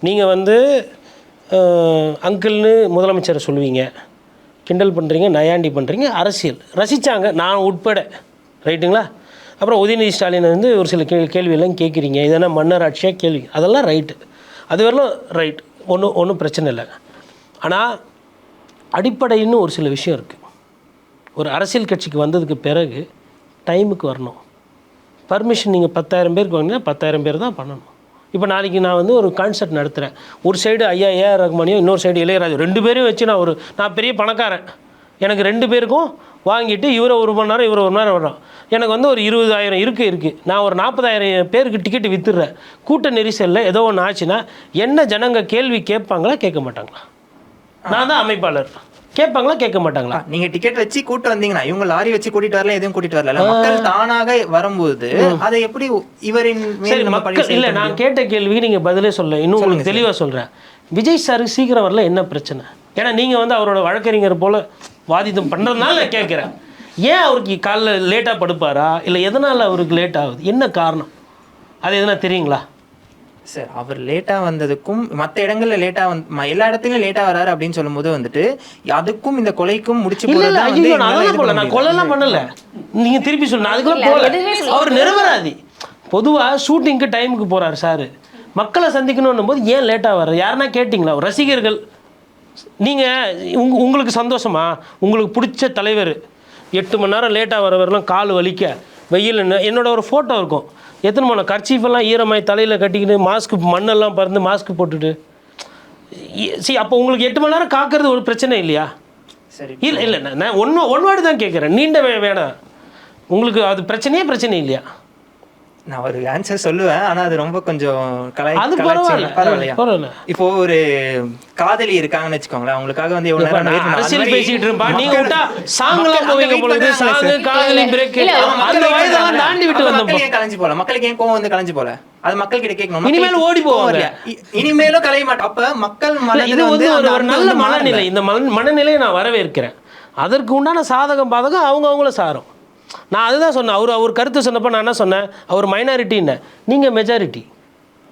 நீங்கள் வந்து அங்கிள்னு முதலமைச்சரை சொல்லுவீங்க, கிண்டல் பண்ணுறீங்க, நயாண்டி பண்ணுறீங்க, அரசியல் ரசித்தாங்க நான் உட்பட, ரைட்டுங்களா? அப்புறம் உதயநிதி ஸ்டாலின் வந்து ஒரு சில கேள்வியெல்லாம் கேட்குறீங்க, இதெல்லாம் மன்னர் ஆட்சியாக கேள்வி, அதெல்லாம் ரைட்டு, அது வரலாம் ரைட், ஒன்றும் பிரச்சனை இல்லை. ஆனால் அடிப்படைன்னு ஒரு சில விஷயம் இருக்குது. ஒரு அரசியல் கட்சிக்கு வந்ததுக்கு பிறகு டைமுக்கு வரணும். பர்மிஷன் நீங்கள் 10,000 பேருக்கு வாங்கினா 10,000 பேர் தான் பண்ணணும். இப்போ நாளைக்கு நான் வந்து ஒரு கான்சர்ட் நடத்துகிறேன், ஒரு சைடு ஐயா ஏஆர் ரஹ்மானியோ, இன்னொரு சைடு இளையராஜா, 2 பேரையும் வச்சு நான் பெரிய பணக்காரன், எனக்கு 2 பேருக்கும் வாங்கிட்டு இவரை 1 மணி நேரம் இவரை 1 மணி நேரம் வர்றோம், எனக்கு வந்து ஒரு 20,000 இருக்குது, நான் ஒரு 40,000 பேருக்கு டிக்கெட்டு விற்றுடுறேன். கூட்ட நெரிசலில் ஏதோ ஒன்று ஆச்சுன்னா என்ன ஜனங்க கேள்வி கேட்பாங்களா கேட்க மாட்டாங்களா? நான் தான் அமைப்பாளர், கேட்பாங்களா கேட்க மாட்டாங்களா? நீங்க டிக்கெட் வச்சு கூட்டு வந்தீங்கன்னா இவங்க லாரி வச்சு கூட்டிட்டு வரல, எதுவும் கூட்டிட்டு வரல, மக்கள் தானாக வரும்போது அதை எப்படி இவரின் மக்கள் இல்லை, நான் கேட்ட கேள்விக்கு நீங்க பதிலே சொல்ல, இன்னும் உங்களுக்கு தெளிவா சொல்றேன். விஜய் சார் சீக்கிரம் வரல, என்ன பிரச்சனை? ஏன்னா நீங்க வந்து அவரோட வழக்கறிஞர் போல வாதிதம் பண்றதுனால நான் கேட்கிறேன். ஏன் அவருக்கு காலைல லேட்டா படுப்பாரா, இல்லை எதனால அவருக்கு லேட் ஆகுது, என்ன காரணம், அது எதனா தெரியுங்களா? சார் அவர் லேட்டாக வந்ததுக்கும் மற்ற இடங்களில் லேட்டாக எல்லா இடத்துலையும் லேட்டாக வராரு அப்படின்னு சொல்லும்போது வந்துட்டு அதுக்கும் இந்த கொலைக்கும் முடிச்சு போல நான் கொலைலாம் பண்ணல, நீங்க திருப்பி சொல்லணும், அதுக்குள்ள போல அவர் நிரபராதி. பொதுவாக ஷூட்டிங்க்கு டைமுக்கு போறாரு சார், மக்களை சந்திக்கணும் போது ஏன் லேட்டாக வர்றாரு? யாருன்னா கேட்டிங்களா? ரசிகர்கள் நீங்கள் உங்களுக்கு சந்தோஷமா, உங்களுக்கு பிடிச்ச தலைவர் 8 மணி நேரம் லேட்டாக வரவரெல்லாம் கால் வலிக்க வெயில், என்னோட ஒரு ஃபோட்டோ இருக்கும், எத்தனை மணி கர்ச்சீஃபெல்லாம் ஈரமாய் தலையில் கட்டிக்கிட்டு மாஸ்க்கு மண்ணெல்லாம் பறந்து மாஸ்க்கு போட்டுட்டு, அப்போ உங்களுக்கு 8 மணி நேரம் காக்கிறது ஒரு பிரச்சனை இல்லையா? சரி, இல்லை இல்லை, நான் ஒன் வேர்டு தான் கேட்குறேன், நீண்ட வேணாம், உங்களுக்கு அது பிரச்சனை இல்லையா? நான் ஒரு ஆன்சர் சொல்லுவேன், ஆனா அது ரொம்ப கொஞ்சம் பரவாயில்லையா? இப்போ ஒரு காதலி இருக்காங்கன்னு வச்சுக்கோங்களேன், அவங்களுக்காக வந்து எவ்வளவு நேரம் அரசியல் பேசிட்டு இருப்பா, நீங்க விட்டா சாங்லாம் போவீங்க பொழுது, சாங் காதலி பிரேக் அந்த வயதெல்லாம் தாண்டி விட்டு வந்தோம். மக்கள் ஏன் கலைஞ்சு போல, மக்களுக்கு ஏன் கோவம் வந்து கலைஞ்சு போல, அது மக்கள் கிட்ட கேட்கணும். இனிமேல் ஓடி போவாங்க, இனிமேலும் கலைய மாட்டோம். அப்ப மக்கள் இது வந்து ஒரு நல்ல மனநிலை, இந்த மனநிலையை நான் வரவேற்கிறேன். அதற்கு உண்டான சாதகம் பாதகம் அவங்கள சாரும். நான் அதுதான் சொன்னேன், அவர் கருத்து சொன்னப்போ நான் என்ன சொன்னேன், அவர் மைனாரிட்டின்னு, நீங்கள் மெஜாரிட்டி.